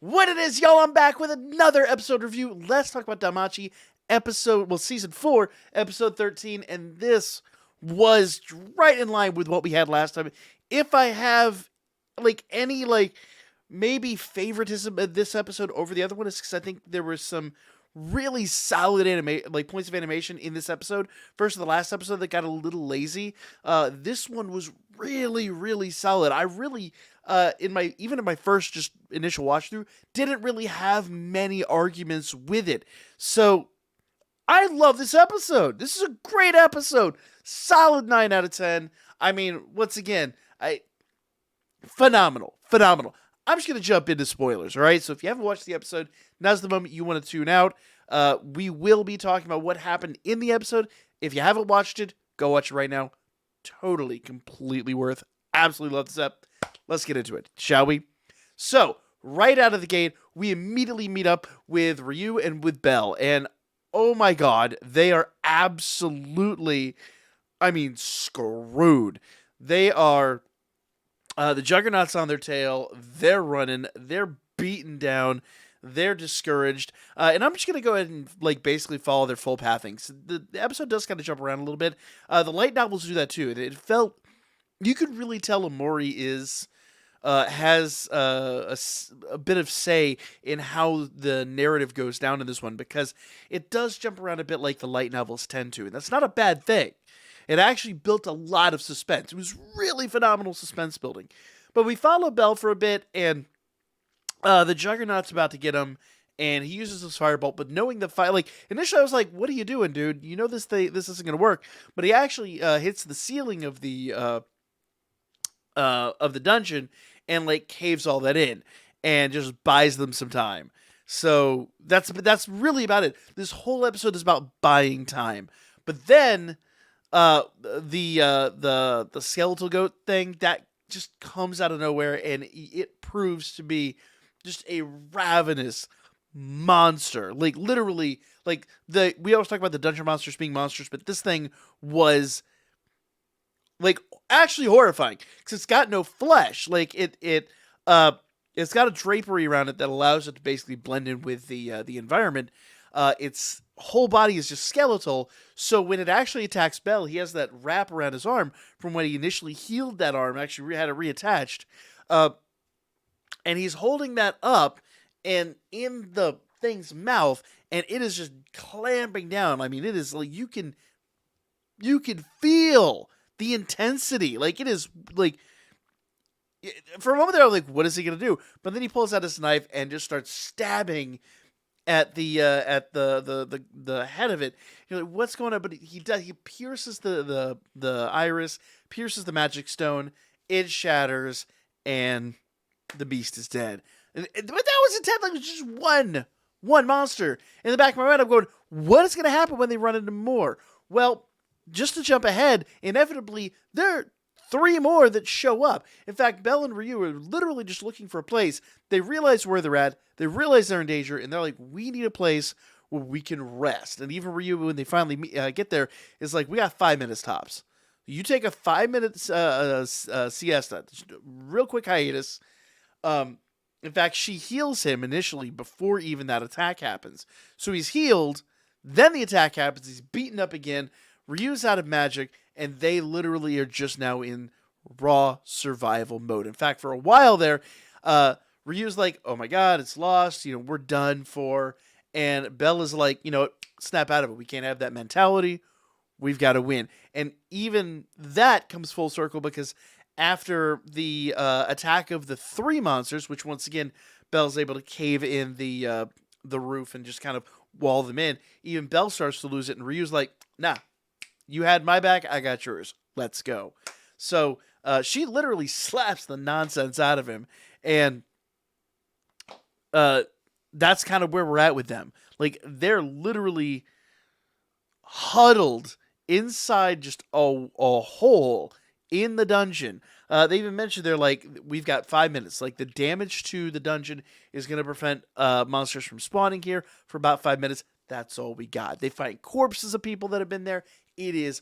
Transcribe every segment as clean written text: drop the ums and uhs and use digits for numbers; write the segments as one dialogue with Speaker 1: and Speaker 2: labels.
Speaker 1: What it is, y'all, I'm back with another episode review. Let's talk about Danmachi season 4, episode 13, and this was right in line with what we had last time. If I have, any, maybe favoritism of this episode over the other one, is because I think there was some really solid points of animation in this episode versus the last episode that got a little lazy. This one was really, really solid. I really, in my first just initial watch through, didn't really have many arguments with it. So I love this episode. This is a great episode. Solid 9 out of 10. I mean, once again, phenomenal. I'm just going to jump into spoilers, all right? So if you haven't watched the episode, now's the moment you want to tune out. We will be talking about what happened in the episode. If you haven't watched it, go watch it right now. Totally, completely worth. Absolutely love this ep. Let's get into it, shall we? So, right out of the gate, we immediately meet up with Ryu and with Belle. And, oh my god, they are absolutely, screwed. They are... the Juggernaut's on their tail. They're running. They're beaten down. They're discouraged. And I'm just going to go ahead and basically follow their full pathing. So the episode does kind of jump around a little bit. The light novels do that too. It felt... You could really tell Amori has a bit of say in how the narrative goes down in this one, because it does jump around a bit like the light novels tend to. And that's not a bad thing. It actually built a lot of suspense. It was really phenomenal suspense building. But we follow Belle for a bit, and the Juggernaut's about to get him, and he uses his firebolt. But knowing the fight, initially I was like, "What are you doing, dude? You know this isn't going to work." But he actually hits the ceiling of the dungeon and caves all that in, and just buys them some time. So that's really about it. This whole episode is about buying time. But then the skeletal goat thing that just comes out of nowhere, and it proves to be just a ravenous monster. Literally, we always talk about the dungeon monsters being monsters, but this thing was actually horrifying because it's got no flesh. It's got a drapery around it that allows it to basically blend in with the environment. Its whole body is just skeletal, so when it actually attacks Belle, he has that wrap around his arm from when he initially healed that arm, actually had it reattached, and he's holding that up and in the thing's mouth, and it is just clamping down. It is you can feel the intensity. It is for a moment there, I was like, what is he gonna do? But then he pulls out his knife and just starts stabbing at the head of it. You're like, what's going on? But he pierces the iris, pierces the magic stone, it shatters, and the beast is dead. But that was intense. It was just one monster. In the back of my mind, I'm going, what is going to happen when they run into more? Well, just to jump ahead, inevitably, there are 3 more that show up. In fact, Belle and Ryu are literally just looking for a place. They realize where they're at. They realize they're in danger, and they're like, we need a place where we can rest. And even Ryu, when they finally get there, is like, we got 5 minutes tops. You take a 5-minute siesta, real quick hiatus. In fact, she heals him initially before even that attack happens. So he's healed, then the attack happens, he's beaten up again, Ryu's out of magic, and they literally are just now in raw survival mode. In fact, for a while there, Ryu's like, oh my god, it's lost, we're done for. And Belle is like, snap out of it. We can't have that mentality. We've got to win. And even that comes full circle, because after the attack of the 3 monsters, which once again, Belle's able to cave in the roof and just kind of wall them in, even Belle starts to lose it, and Ryu's like, nah, you had my back, I got yours. Let's go. So she literally slaps the nonsense out of him, and that's kind of where we're at with them. They're literally huddled inside just a hole in the dungeon. They even mentioned they're like, we've got 5 minutes. The damage to the dungeon is going to prevent monsters from spawning here for about 5 minutes. That's all we got. They find corpses of people that have been there. It is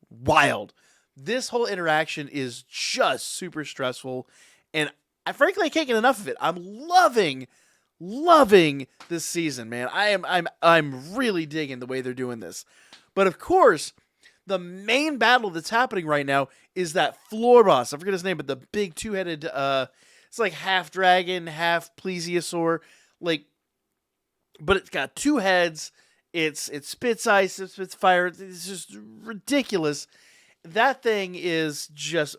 Speaker 1: wild. This whole interaction is just super stressful, and frankly, I can't get enough of it. I'm loving loving this season, man. I'm really digging the way they're doing this. But of course, the main battle that's happening right now is that floor boss. I forget his name, but the big two-headed it's like half dragon, half plesiosaur, like, but it's got two heads. It spits ice, it spits fire. It's just ridiculous. That thing is just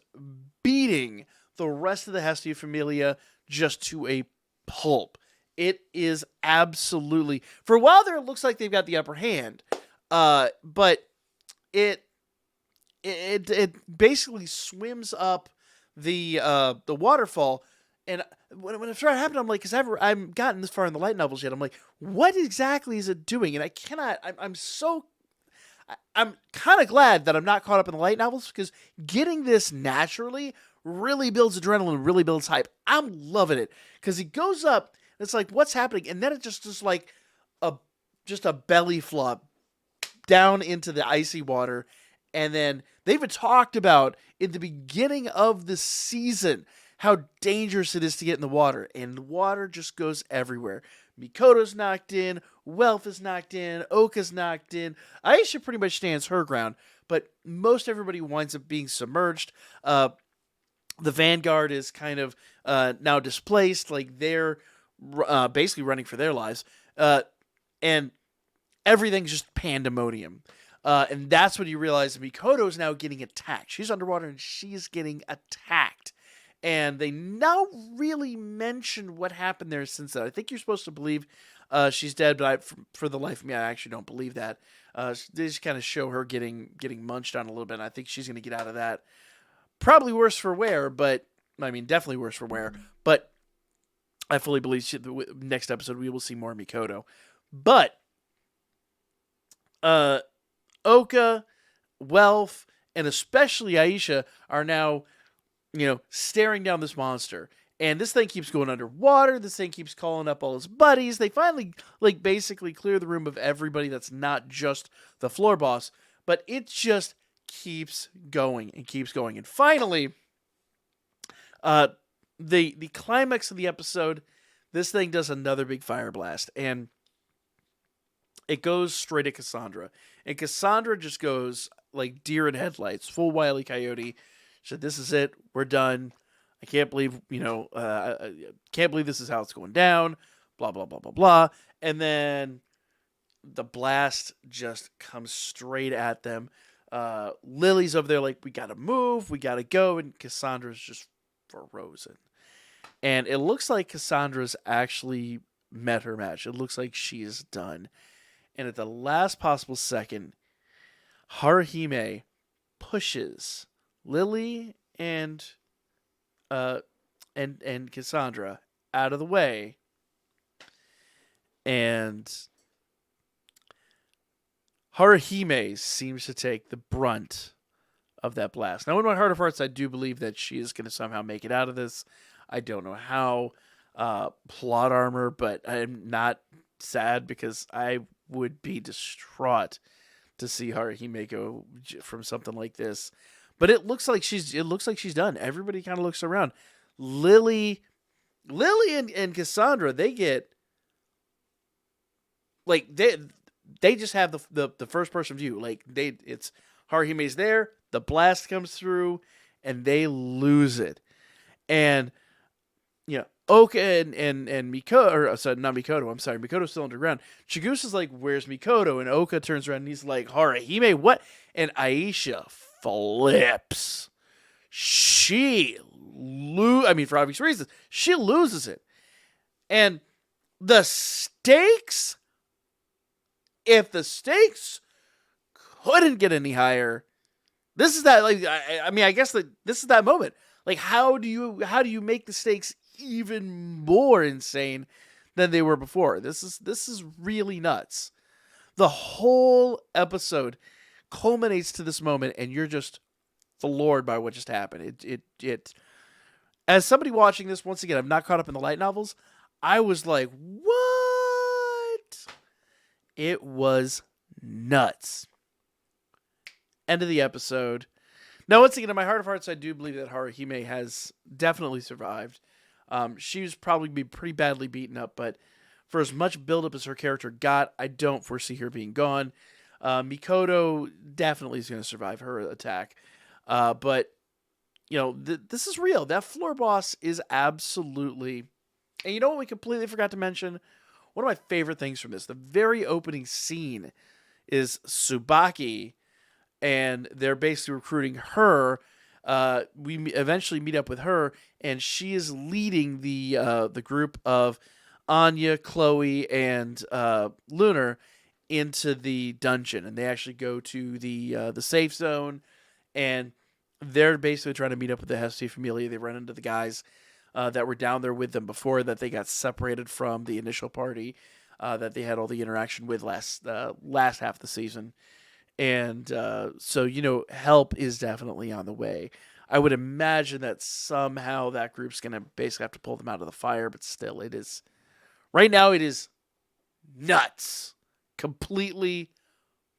Speaker 1: beating the rest of the Hestia Familia just to a pulp. It is absolutely, for a while there, it looks like they've got the upper hand, but it basically swims up the waterfall. And when it started happening, I'm like, because I've gotten this far in the light novels yet. I'm like, what exactly is it doing? And I cannot. I'm kind of glad that I'm not caught up in the light novels, because getting this naturally really builds adrenaline, really builds hype. I'm loving it, because he goes up. And it's like, what's happening? And then it just like a belly flop down into the icy water. And then they even talked about in the beginning of the season how dangerous it is to get in the water. And the water just goes everywhere. Mikoto's knocked in, Welf is knocked in, Oka's knocked in. Aisha pretty much stands her ground, but most everybody winds up being submerged. The Vanguard is kind of now displaced, like they're basically running for their lives. And everything's just pandemonium. And that's when you realize Mikoto's now getting attacked. She's underwater and she's getting attacked. And they now really mention what happened there since then. I think you're supposed to believe she's dead, but for the life of me, I actually don't believe that. They just kind of show her getting munched on a little bit, and I think she's going to get out of that. Probably worse for wear, but I mean, definitely worse for wear. But I fully believe the next episode we will see more Mikoto. But Oka, Welf, and especially Aisha are now, staring down this monster. And this thing keeps going underwater. This thing keeps calling up all his buddies. They finally, basically clear the room of everybody that's not just the floor boss. But it just keeps going and keeps going. And finally, the climax of the episode, this thing does another big fire blast. And it goes straight at Cassandra. And Cassandra just goes like deer in headlights, full Wile E. Coyote. She said, "This is it. We're done. I can't believe, I can't believe this is how it's going down. Blah, blah, blah, blah, blah." And then the blast just comes straight at them. Lily's over there like, "We got to move. We got to go." And Cassandra's just frozen. And it looks like Cassandra's actually met her match. It looks like she is done. And at the last possible second, Haruhime pushes Lily and Cassandra out of the way, and Haruhime seems to take the brunt of that blast. Now, in my heart of hearts, I do believe that she is going to somehow make it out of this. I don't know how. Plot armor, but I'm not sad, because I would be distraught to see Haruhime go from something like this. But it looks like she's done. Everybody kind of looks around. Lily and Cassandra, they get like they just have the first person view. Like it's Haruhime's there, the blast comes through, and they lose it. And Oka and Mikoto, or sorry, not Mikoto, I'm sorry, Mikoto's still underground. Chigusa's like, "Where's Mikoto?" And Oka turns around and he's like, "Haruhime, what?" And Aisha flips. For obvious reasons, she loses it. And the stakes, if the stakes couldn't get any higher, this is that, I guess that this is that moment. Like, how do you make the stakes even more insane than they were before? This is really nuts. The whole episode culminates to this moment, and you're just floored by what just happened. It as somebody watching this, once again, I'm not caught up in the light novels. I was like, what? It was nuts. End of the episode. Now, once again, in my heart of hearts, I do believe that Haruhime has definitely survived. She was probably be pretty badly beaten up, but for as much buildup as her character got, I don't foresee her being gone. Mikoto definitely is going to survive her attack, but this is real. That floor boss is absolutely. And you know what we completely forgot to mention? One of my favorite things from this, the very opening scene, is Tsubaki, and they're basically recruiting her. We eventually meet up with her, and she is leading the group of Anya, Chloe, and Lunar into the dungeon, and they actually go to the safe zone, and they're basically trying to meet up with the Hesti Familia. They run into the guys that were down there with them before that they got separated from the initial party that they had all the interaction with last half of the season. And so, help is definitely on the way. I would imagine that somehow that group's going to basically have to pull them out of the fire, but still, it is. Right now, it is nuts. Completely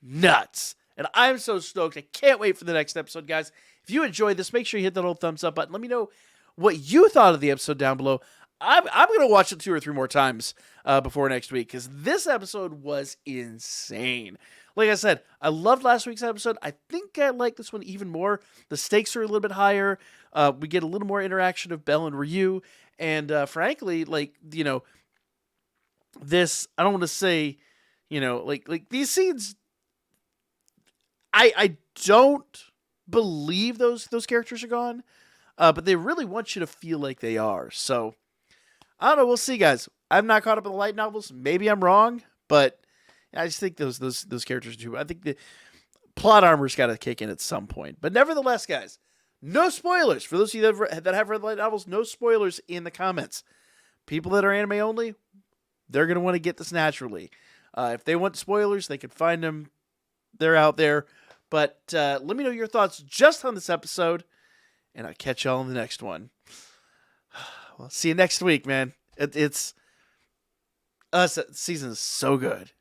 Speaker 1: nuts. And I'm so stoked. I can't wait for the next episode, guys. If you enjoyed this, make sure you hit that old thumbs up button. Let me know what you thought of the episode down below. I'm going to watch it 2 or 3 more times before next week, because this episode was insane. Like I said, I loved last week's episode. I think I like this one even more. The stakes are a little bit higher. We get a little more interaction of Belle and Ryu. And frankly, this, I don't want to say, like these scenes, I don't believe those characters are gone, but they really want you to feel like they are. So, I don't know. We'll see, guys. I'm not caught up in the light novels. Maybe I'm wrong, but I just think those characters too. I think the plot armor's got to kick in at some point. But nevertheless, guys, no spoilers. For those of you that have read the light novels, no spoilers in the comments. People that are anime only, they're going to want to get this naturally. If they want spoilers, they can find them. They're out there. But let me know your thoughts just on this episode, and I'll catch y'all in the next one. Well, see you next week, man. It's season is so good.